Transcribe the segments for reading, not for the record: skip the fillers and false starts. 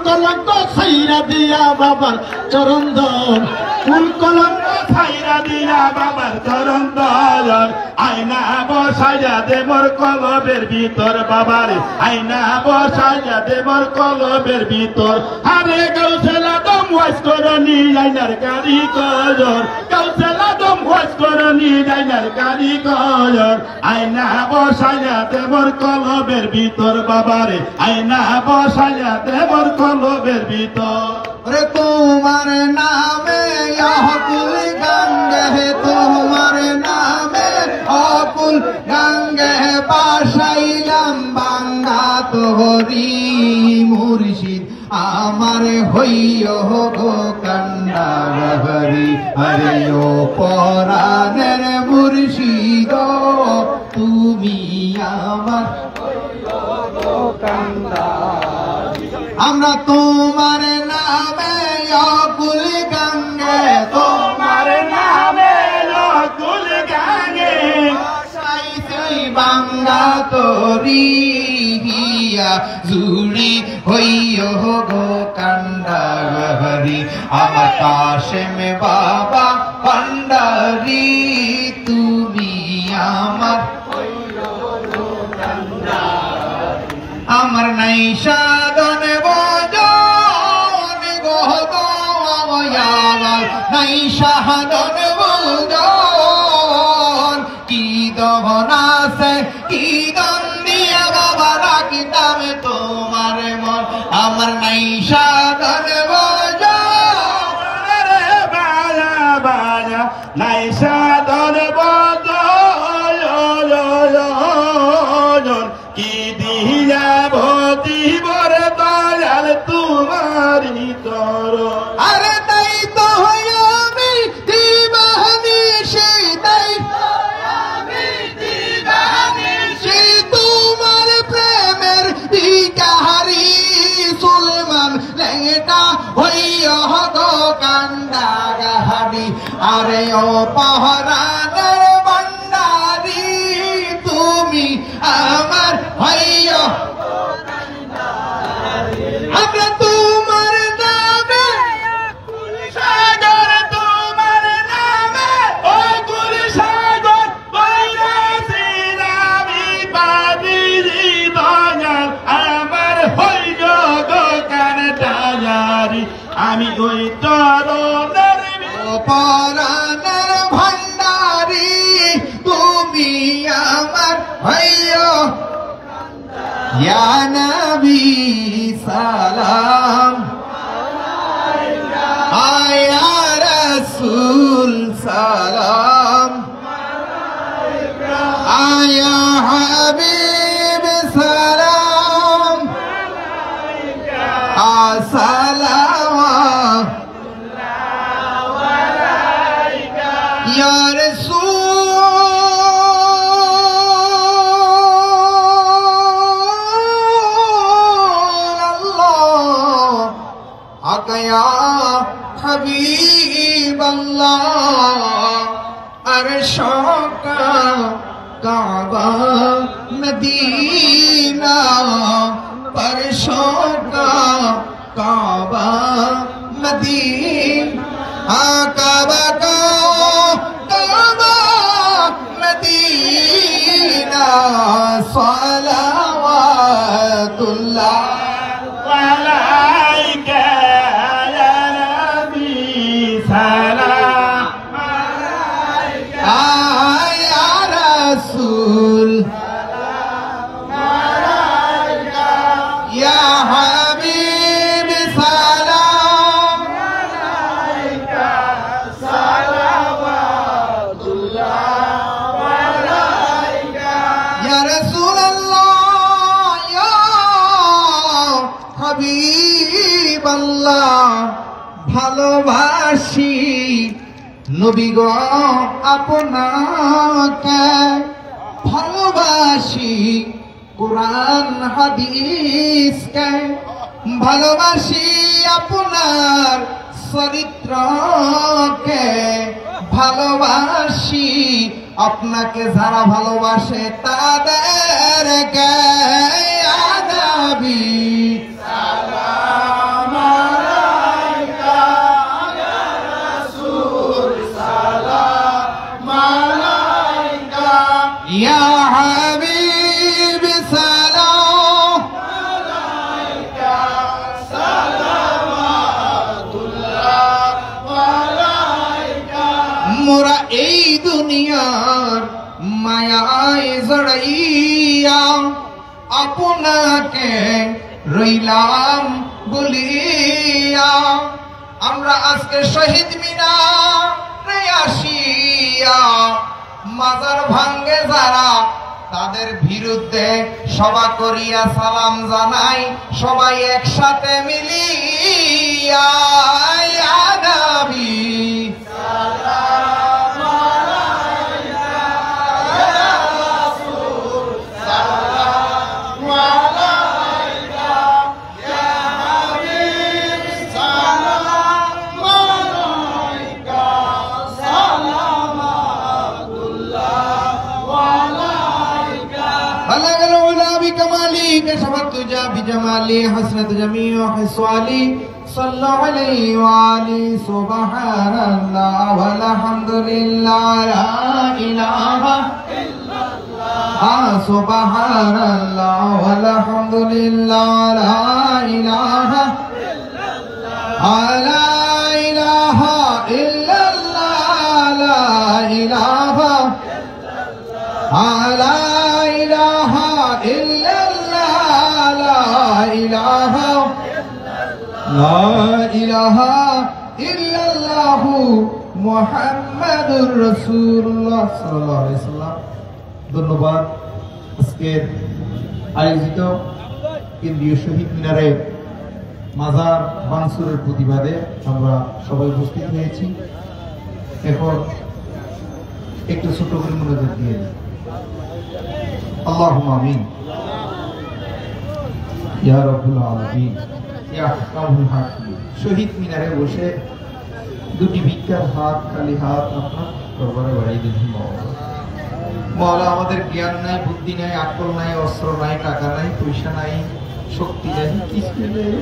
কলঙ্ক ছাইরা দিয়া বাবার চরণ ধর কুল কলঙ্ক ছাইরা দিয়া বাবার চরণ ধর আয়না বসাইয়া দেবর কলবের ভিতর বাবার আয়না বসাইয়া দেবর কলবের ভিতর আরে গাউসেলা দম ওয়াজ করনি আয়নার গাড়ি কজর গাউসেলা দম ওয়াজ করনি আয়নার গাড়ি কজর আয়না বসাইয়া দেবর কলবের ভিতর বাবার আয়না বসাইয়া দেবর কলবের ভিতর রে তোমার নামে অকুল গঙ্গে তোমার নামে অকুল গঙ্গে বাসাইলাম বাঙ্গা তোহরি মুর্শিদ আমার হইও গো কান্ডারি হরে ও পরাণের মুর্শিদ তুমি আমার আমরা তোমার নামে অকুল গঙ্গে তোমার নামে অকুল গঙ্গে বাসাইছি বাঙ্গা তোরি হিয়া জুড়ি হইও গো কান্ডারি আমার কাশেম বাবা কান্ডারি তুমি আমার আমার নাই সাধন বজন নাই সাধন বজন কি দহন আছে কি দন দিয়া বাবা রাখিতাম তোমার মন আমার নাই সাধন বজন বাজা বাজা নাই সাধন বজন কি দিয়া ভতি বরে দয়াল তোমারি তর আরে তাই তো আমি দিবানি সেই তাই সেই তোমার প্রেমের দিকাহারি সুলেমান লেঙ্গেটা হইয়া গো কান্ডারি আরে ও পহরানের ভান্ডারি তুমি আমার হইয়া আমরা তোমার নামে সাগর তোমার নামে ও গুল সাগর বৈরাসি নামি পাবিরি দয়াল আমার হইল গো কান্ডারি আমি ওই তরণের পরাণের ভান্ডারি তুমি আমার হইয়া ইয়া নবী সালাম আয়া রাসূল সালাম আয়া হাবিব সালাম আসসালাম ইয়া রাসূল या हबीब अल्लाह अरशों का काबा मदीना परशों का काबा मदीना काबा का काबा मदीना सलावतुल्लाह ভালোবাসি নবী গো আপনাকে ভালোবাসি কুরআন হাদিসকে ভালোবাসি আপনার চরিত্রকে ভালোবাসি আপনাকে যারা ভালোবাসে তাদেরকে আদাবি সালাম দুনিয়ার মায়ায় জড়াইয়া আপনাকে রইলাম বলিয়া আমরা আজকে শহীদ মিনারে আসিয়া মাজার ভাঙ্গে যারা তাদের বিরুদ্ধে সভা করিয়া সালাম জানাই সবাই একসাথে মিলিয়া ইয়া নবী সালাম আলাইকা ইয়া রাসূল সালাম আলাইকা ইয়া হাবিব সালাম আলাইকা সালামাতুল্লাহ আলাইকা بلغ العلا بكمالي كشفت تجا بجمالي حسنت جميع حسوالي صلى عليه وآله سبحان الله والحمد لله لا إله إلا الله سبحان الله والحمد لله لا إله إلا الله لا إله إلا الله لا إله لا إله إلا الله لا إله لا إله إلا الله محمد رسول الله صلى الله عليه وسلم ধন্যবাদ আজকের আয়োজিত কেন্দ্রীয় শহীদ মিনারে মাজার ভাঙচুরের প্রতিবাদে আমরা সবাই উপস্থিত হয়েছি। এখন একটু ছোট করে মনোযোগ দিয়ে আল্লাহুম্মা আমিন ইয়া রাব্বুল আলামিন ইয়া আহকামুল হাকিম। শহীদ মিনারে বসে দুটি ভিক্ষার হাত খালি হাত আপনার দরবারে বাড়িয়ে দিন। মাওলা আমাদের জ্ঞান নাই, বুদ্ধি নাই, আকল নাই, অস্ত্র নাই, টাকা নাই, পয়সা নাই, শক্তি নাই, কিছু নেই।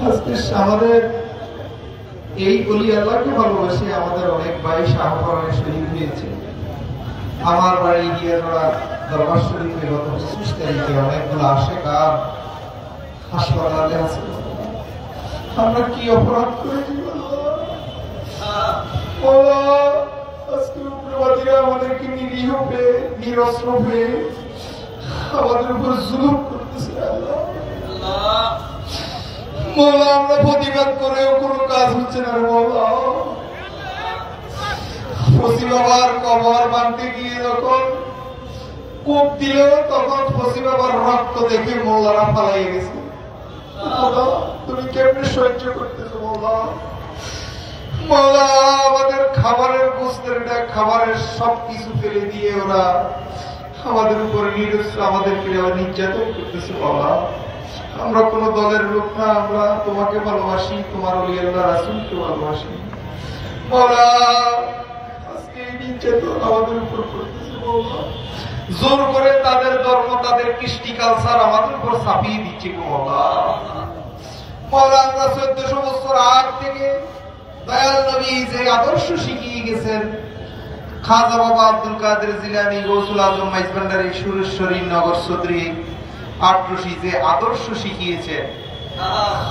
আজকে আমাদের এই বলি আল্লাহকে ভালোবাসে আমাদের অনেক ভাই শাহপরানে শহীদ হয়েছে। আমার বাড়ি গিয়ে দরবার শরীফে গত 25 তারিখে অনেকগুলো আশেক আর হাসপাতালে আছে। আমরা কি অপরাধ করেছি আজকে উগ্রবাদীরা আমাদেরকে নিরীহ পেয়ে নিরস্ত্র পেয়ে আমাদের উপর জুলুম করতেছে। মৌলা আমরা প্রতিবাদ করেও কোনো কাজ হচ্ছে না। মৌলা ফসি বাবার কবর বানতে গিয়ে যখন কূপ দিল তখন ফসি বাবার রক্ত দেখে মৌলারা পালাই গেছে। তুমি কেমনে সহ্য করতেছো মৌলা? মৌলা আমাদের খাবারের গোস্তের খাবারের সবকিছু ফেলে দিয়ে ওরা আমাদের উপরে নিরস্ত্র আমাদেরকে নির্যাতন করতেছে। মৌলা আমরা কোন দলের লোক না, আমরা তোমাকে ভালোবাসি, তোমার ওলি আল্লাহ রাসূলকে ভালোবাসি। মৌলা আজকে এই নির্যাতন আমাদের উপর করতেছে। মৌলা জোর করে তাদের ধর্ম, তাদের কৃষ্টি কালচার আমাদের উপর চাপিয়ে দিচ্ছে। মৌলা মৌলা আমরা 1400 বছর আগ থেকে দয়াল নবী যে আদর্শ শিখিয়ে গেছেন, খাজা বাবা আব্দুল কাদের জিলানী, গৌসুল আজম মাইজভান্ডারী, সুরেশ্বরী, নগর চৌধুরী, আটরশি যে আদর্শ শিখিয়েছে,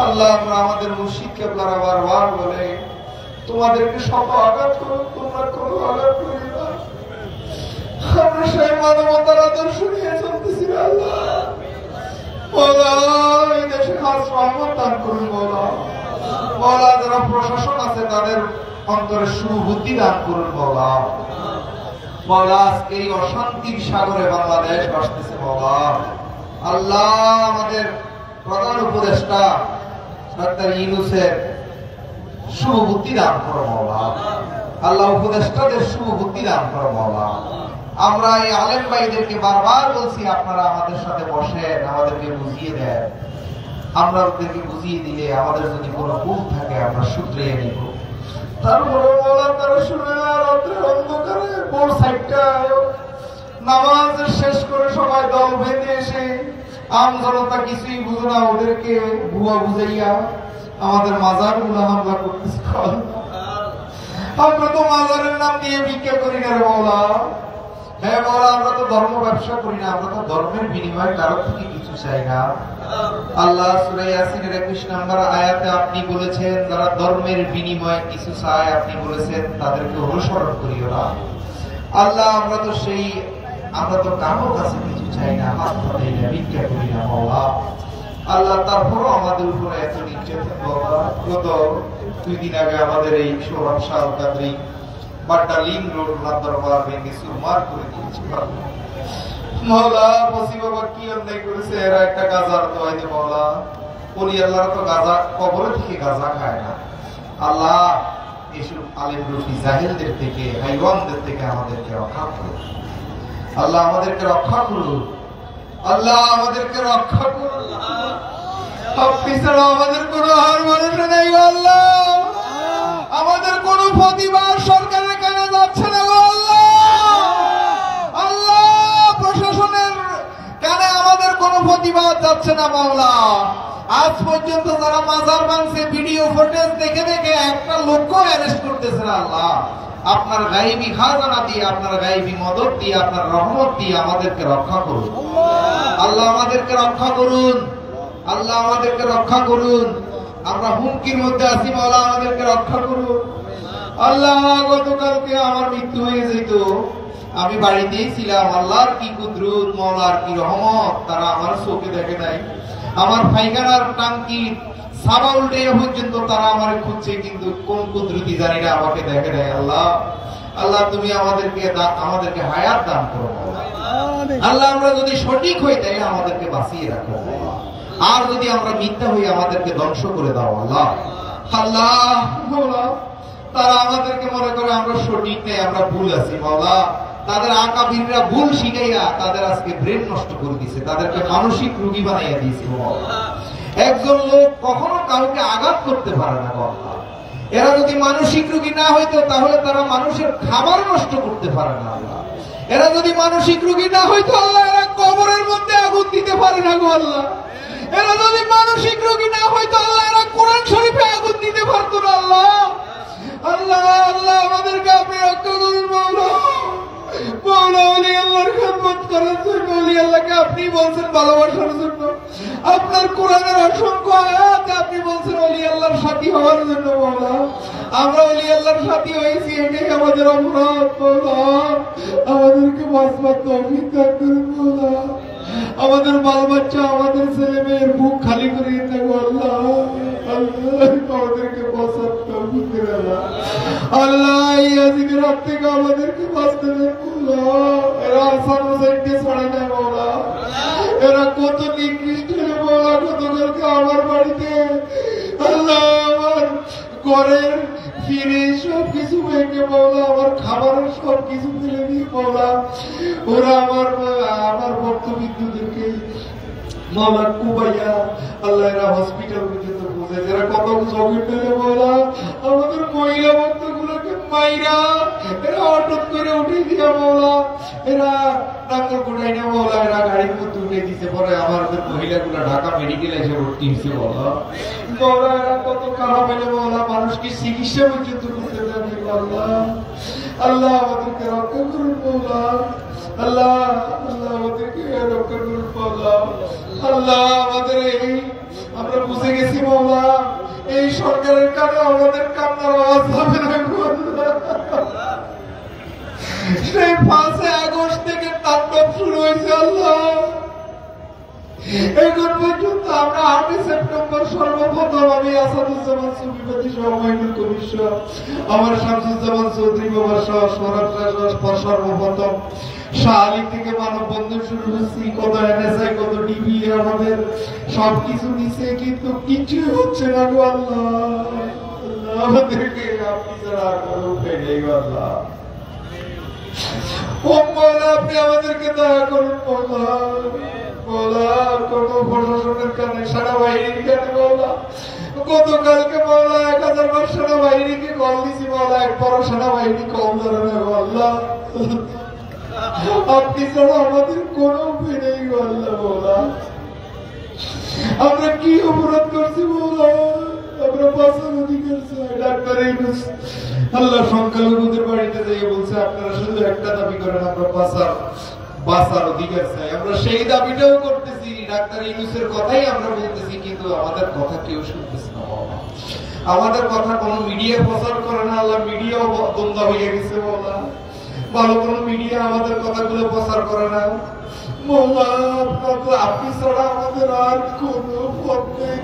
আল্লাহ আমরা আমাদের মুর্শিদ কেবলারা বারবার বলে তোমাদেরকে শত আঘাত করো, তোমরা কোনো আঘাত করি না। আমরা সেই মানবতার আদর্শ নিয়ে চলতেছি। আল্লাহ মওলা এই দেশে খাস রহমত দান করুন। মওলা মওলা যারা প্রশাসন আছে তাদের অন্তরে সুবুদ্ধি দান করুন। মওলা মওলা আজকে এই অশান্তির সাগরে বাংলাদেশ ভাসতেছে। মওলা আল্লাহ আমাদের প্রধান উপদেষ্টা ডাক্তার ইউনূসের সুবুদ্ধি দান করো। মওলা আল্লাহ উপদেষ্টাদের সুবুদ্ধি দান করো। মওলা আমরা এই আলেম ভাইদেরকে বারবার বলছি আপনারা আমাদের সাথে বসেন, আমাদেরকে বুঝিয়ে দেন। আমরা ওদেরকে বুঝিয়ে দিলে আমাদের যদি কোনো ভুল থাকে আমরা শুধরিয়ে নিব। তারপরে মওলা তারা শুনে না, রাতের অন্ধকারে বোর সাইডটা নামাজ শেষ করে সবাই দল বেঁধে এসে আম জনতা কিছুই বুঝে না, ওদেরকে ভুয়া বুঝাইয়া আমাদের মাজার গুলো হামলা করতেছে। আমরা তো মাজারের নাম নিয়ে ভিক্ষা করি না রে মওলা। হ্যাঁ মাওলা, আমরা তো ধর্ম ব্যবসা করি না, আমরা তো ধর্মের বিনিময়ে কারোর থেকে কিছু চাই না। আল্লাহ সূরা ইয়াসিনের 21 নম্বর আয়াতে আপনি বলেছেন, যারা ধর্মের বিনিময়ে কিছু চায় আপনি বলেছেন তাদেরকে অনুসরণ করিও না। আল্লাহ আমরা তো কারোর কাছে কিছু চাই না, হাত পাতাই না, ভিক্ষা করি না মাওলা। আল্লাহ তারপরও আমাদের উপরে এত নির্যাতন বাবা। গত 2 দিন আগে আমাদের এই সৌরভ শাহ কাদরি বাড্ডা লিং রোড দরবার ভেঙে সুরমার করে দিয়েছে মাওলা। বসি বাবা কি অন্যায় করেছে, এরা একটা গাজার দোয়াইতে মাওলা। ওলি আল্লাহর তো গাজা কবর থেকে গাজা খায় না। আল্লাহ এসব আলেম রুফি জাহেলদের থেকে, হাইওয়ানদের থেকে আমাদেরকে রক্ষা করুন। আল্লাহ আমাদেরকে রক্ষা করুন। আল্লাহ আমাদেরকে রক্ষা করুন। আপনি ছাড়া আমাদের কোনো হার মানুষ নেই আল্লাহ। আমাদের কোনো প্রতিবাদ সরকারের কানে যাচ্ছে না আল্লাহ। আল্লাহ প্রশাসনের কানে আমাদের কোনো প্রতিবাদ যাচ্ছে না মাওলা। আজ পর্যন্ত যারা মাজার ভাঙছে ভিডিও ফুটেজ দেখে দেখে একটা লোকও অ্যারেস্ট করতেছে না আল্লাহ। আপনার গায়েবী খাজানা দিয়ে, আপনার গায়েবী মদত দিয়ে, আপনার রহমত দিয়ে আমাদেরকে রক্ষা করুন আল্লাহ। আমাদেরকে রক্ষা করুন আল্লাহ, আমাদেরকে রক্ষা করুন। আমরা হুমকির মধ্যে আছি মাওলা, আমাদেরকে রক্ষা করুন আল্লাহ। গতকালকে আমার মৃত্যু হয়ে যেত, আমি বাড়িতেই ছিলাম। আল্লাহর কি কুদরত, মাওলার কি রহমত, তারা আমার চোখে দেখে নাই। আমার পায়খানার টাঙ্কি সাবা উল্টে পর্যন্ত তারা আমার খুঁজছে, কিন্তু কোন কুদরতি জানি না, আমাকে দেখে নেয় আল্লাহ। আল্লাহ তুমি আমাদেরকে হায়াত দান করো আল্লাহ। আমরা যদি সঠিক হই তাই আমাদেরকে বাঁচিয়ে রাখো, আর যদি আমরা মিথ্যা হই আমাদেরকে ধ্বংস করে দাও আল্লাহ। আল্লাহ তারা আমাদেরকে মনে করে আমরা সঠিক নেই, আমরা ভুল আছি মাওলা। তাদের আকাবিররা ভুল শিখাইয়া তাদের আজকে ব্রেন নষ্ট করে দিয়েছে, তাদেরকে মানসিক রোগী বানাইয়া দিয়েছে মাওলা। একজন লোক কখনো কাউকে আঘাত করতে পারে না আল্লাহ। এরা যদি মানসিক রোগী না হইতো তাহলে তারা মানুষের খাবার নষ্ট করতে পারে না আল্লাহ। এরা যদি মানসিক রোগী না হইতো আল্লাহ, এরা কবরের মধ্যে আগুন দিতে পারে না গো আল্লাহ। এরা যদি মানসিক রোগী না হইতো আল্লাহ, এরা কোরআন শরীফে আগুন দিতে পারতো না আল্লাহ। আল্লাহ আল্লাহ আমাদেরকে আপনি রক্ষা করুন মাওলা। মাওলা ওলি আল্লাহর খেদমত করার জন্য, ওলি আল্লাহকে আপনি বলছেন ভালোবাসার জন্য। আপনার কোরআনের অসংখ্য আয়াতে আপনি বলছেন ওলি আল্লাহর সাথী হওয়ার জন্য মাওলা। আমরা ওলি আল্লাহর সাথী হয়েছি, এটাই আমাদের অপরাধ মাওলা। আমাদেরকে বাঁচবার তৌফিক দান করুন মাওলা। আমাদের বাল বাচ্চা, আমাদের ছেলে মেয়ের বুক খালি করে দিতে আল্লাহ। আমাদেরকে বাঁচার তৌফিক দিন আল্লাহ। আল্লাহ এই আজকে রাত থেকে আমাদেরকে বাঁচতে দেন আল্লাহ। এরা হাসান হোসেনকে ছড়ে নেয় মাওলা। এরা কত নিকৃষ্ট মাওলা। গতকালকে আমার বাড়িতে আল্লাহ আমার ঘরের ফিরে সবকিছু ভেঙে মাওলা, আমার খাবারের সবকিছু ফেলে দিয়ে মাওলা ওরা আমার ভক্তবিন্দুদেরকে মাওলা কুবাইয়া আল্লাহ এরা হসপিটাল পর্যন্ত পৌঁছে। এরা কত জগির মাওলা আমাদের মহিলা ভক্তগুলোকে মাইরা এরা হঠাৎ করে উঠে দিয়া মাওলা, এরা ডাক্তার কোটাই না মাওলা, এরা গাড়ির মধ্যে উঠে দিছে। পরে আমাদের মহিলাগুলো ঢাকা মেডিকেল এসে ভর্তি হয়েছে মাওলা। মাওলা এরা কত খারাপ হইলে মাওলা, মানুষকে চিকিৎসা পর্যন্ত করতে দেয়নি আল্লাহ। আল্লাহ আমাদেরকে রক্ষা করুন মাওলা। আল্লাহ আল্লাহ আমাদেরকে রক্ষা করুন মাওলা। আল্লাহ আমাদের এই আমরা বুঝে গেছি মাওলা, এই সরকারের কানে আমাদের কান্নার আওয়াজ হবে না। সেই 5 আগস্ট থেকে তাণ্ডব শুরু হয়েছে আল্লাহ। এখন পর্যন্ত আমরা 8 সেপ্টেম্বর সর্বপ্রথম আমি আসাদুজ্জামান সুফিবাদী সহমাইনুল কমিশন, আমার শামসুজ্জামান চৌধুরী বাবার সহ সর্বপ্রথম শাহ আলী থেকে মানববন্ধন শুরু হচ্ছে। কত এনএসআই, কত ডিবি আমাদের সবকিছু নিছে, কিন্তু কিছুই হচ্ছে না গো আল্লাহ। আমাদেরকে আপনি ছাড়া কোনো উপায় নেই আল্লাহ। ও মাওলা আপনি আমাদেরকে দয়া করুন মাওলা। মাওলা কোন প্রশাসনের কারণে, সেনাবাহিনীর কারণে মাওলা গতকালকে মাওলা 1000 বার সেনাবাহিনীকে কল দিছি মাওলা, একবারও সেনাবাহিনী কল ধরে না আল্লাহ। আপনি ছাড়া আমাদের কোনো উপায় নেই আল্লাহ। মাওলা আমরা কি অপরাধ করছি মাওলা? আমরা বাঁচার অধিকার চাই। ডাক্তার ইউনূস আল্লাহ সংখ্যালঘুদের বাড়িতে যেয়ে বলছে আপনারা শুধু একটা দাবি করেন, আমরা বাঁচার অধিকার চাই। আমরা সেই দাবিটাও করতেছি, ডাক্তার ইউনূসের কথাই আমরা বলতেছি, কিন্তু আমাদের কথা কেউ শুনতেছে না। আমাদের কথা কোন মিডিয়া প্রচার করে না। আল্লাহ মিডিয়াও বন্ধ হয়ে গেছে মৌলা। ভালো কোন মিডিয়া আমাদের কথাগুলো প্রচার করে না মৌলা। আপনি ছাড়া আমাদের আর কোন পথ নেই।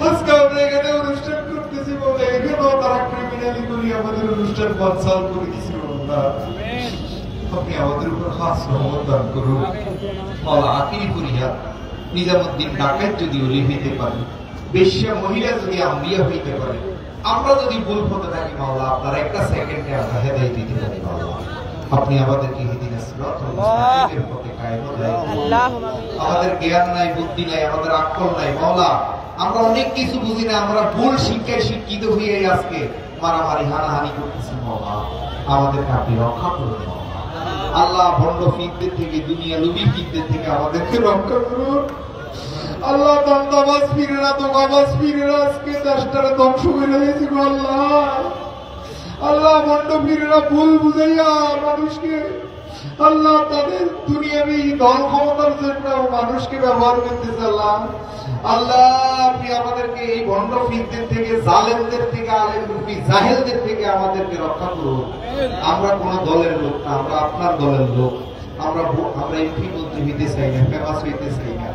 আজকে আমরা এখানে অনুষ্ঠান করতেছি বলে এখানেও তারা ক্রিমিনালি করি আমাদের অনুষ্ঠান বানচাল করে দিয়েছিল। আপনি আমাদের উপর খাস রহমত দান করুন মৌলা। আকিল করিয়া নিজামুদ্দিন ডাকাত যদি ওলি হইতে পারে, বেশ্যা মহিলা যদি আম্বিয়া হইতে পারে, আমরা যদি ভুল পথে থাকি মাওলা, আপনার একটা সেকেন্ডে আমরা হেদায়েত দিতে পারি মাওলা। আপনি আমাদেরকে হিদিনা সিরাতাল মুস্তাকিমের পথে কায়েম করুন। আমাদের জ্ঞান নাই, বুদ্ধি নাই, আমাদের আকল নাই মাওলা। আমরা অনেক কিছু বুঝি না, আমরা ভুল শিক্ষায় শিক্ষিত হয়ে আজকে মারামারি হানাহানি করতেছি মাওলা। আমাদেরকে আপনি রক্ষা করুন মাওলা। আল্লাহ ভণ্ড ফিরদের থেকে, দুনিয়া লুবি ফিরদের থেকে আমাদেরকে রক্ষা করুন আল্লাহ। দন্দাবাজ ফিরেরা, দোকাবাজ ফিরেরা আজকে দেশটারে ধ্বংস করে দিয়েছে গো আল্লাহ। আল্লাহ ভণ্ড ফিরেরা ভুল বুঝাইয়া মানুষকে আল্লাহ তাদের দুনিয়াবি দল ক্ষমতার জন্য মানুষকে ব্যবহার করতেছে আল্লাহ। আল্লাহ আপনি আমাদেরকে এই ভণ্ড ফিরদের থেকে, জালেমদের থেকে, আলেম রূপী জাহেলদের থেকে আমাদেরকে রক্ষা করুন। আমরা কোন দলের লোক না, আমরা আপনার দলের লোক। আমরা এমপি মন্ত্রী হইতে চাই না, ফেমাস হইতে চাই না।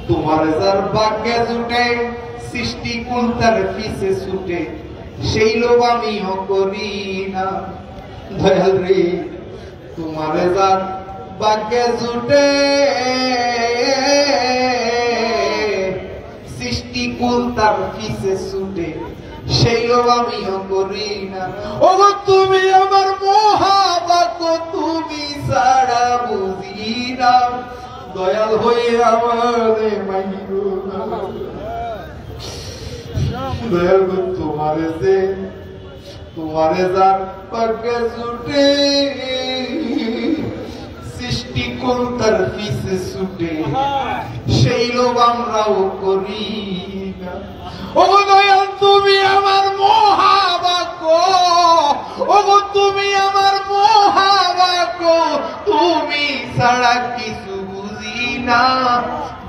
তোমার যার ভাগ্যে জুটে, সৃষ্টি কোন তার পিছে ছুটে, সেই লোভ আমিও করি না দয়াল রে। তোমার যার ভাগ্যে জুটে, সৃষ্টি কোন তার পিছে ছুটে, সেই লোভ আমিও করি না। ও তুমি আমার মহাভাগ্য, তুমি ছাড়া বুঝি না, দয়াল হয়ে আমারে মাইরো না। দয়াল গো তোমারে যার ভাগ্যে জুটে, সৃষ্টি কোন তার পিছে ছুটে, সেই লোভ আমরাও করি না। ও দয়াল তুমি আমার মহাভাগ্য, ও তুমি আমার মহাভাগ্য, তুমি ছাড়া কিছু বুঝি না,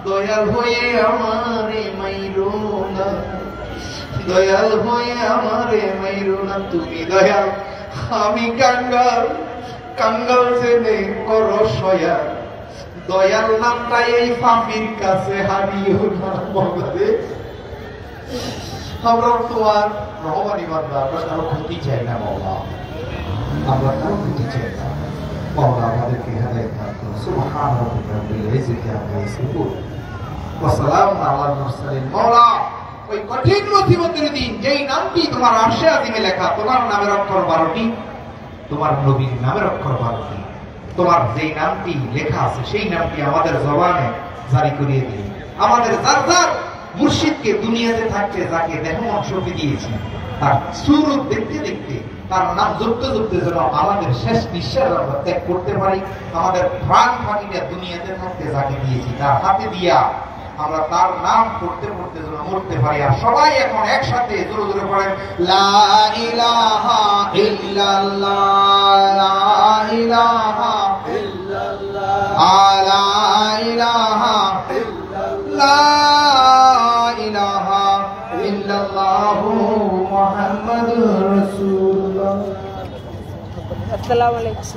দয়াল হয়ে আমারে মাইরো না, দয়াল হয়ে আমারে মাইরো না। তুমি দয়াল, আমি কাঙ্গাল, কাঙ্গাল জেনে করো সয়া, দয়াল নামটা এই পাপির কাছে হারিও না বাবারে। আমরা তোমার রহমানি বান্দা, আমরা কারো ক্ষতি চাই না মাওলা, আমরা কারো ক্ষতি চাই না মাওলা। আমাদেরকে হেদায়েত দান করুন। সুবহান রাব্বিকা রাব্বিল ইজ্জাতি আম্মা ইয়াসিফুন ওয়া সালামুন আলাল মুরসালিন। মাওলা ওই কঠিন মুসিবতের দিন যেই নামটি তোমার আরশে আজিমে লেখা, তোমার নামের অক্ষর 12টি, তোমার নবীর নামের অক্ষর 12টি, তোমার যেই নামটি লেখা আছে সেই নামটি আমাদের জবানে জারি করিয়ে দিন। আমাদের যার যার মুর্শিদকে দুনিয়াতে থাকতে যাকে দেহমন শক্তি দিয়েছি, তার সুরূপ দেখতে দেখতে, তার নাম জপতে জপতে যেন আমাদের শেষ নিঃশ্বাস আমরা ত্যাগ করতে পারি। আমাদের প্রাণ পাখিটা দুনিয়াতে থাকতে যাকে দিয়েছি তার হাতে দিয়া আমরা তার নাম পড়তে পড়তে যেন মরতে পারি। আর সবাই এখন একসাথে জোরে জোরে পড়েন, লা ইলাহা ইল্লাল্লাহ, লা ইলাহা ইল্লাল্লাহ, লা ইলাহা ইল্লাল্লাহু মুহাম্মাদুর রাসূলুল্লাহ। আসসালামু আলাইকুম।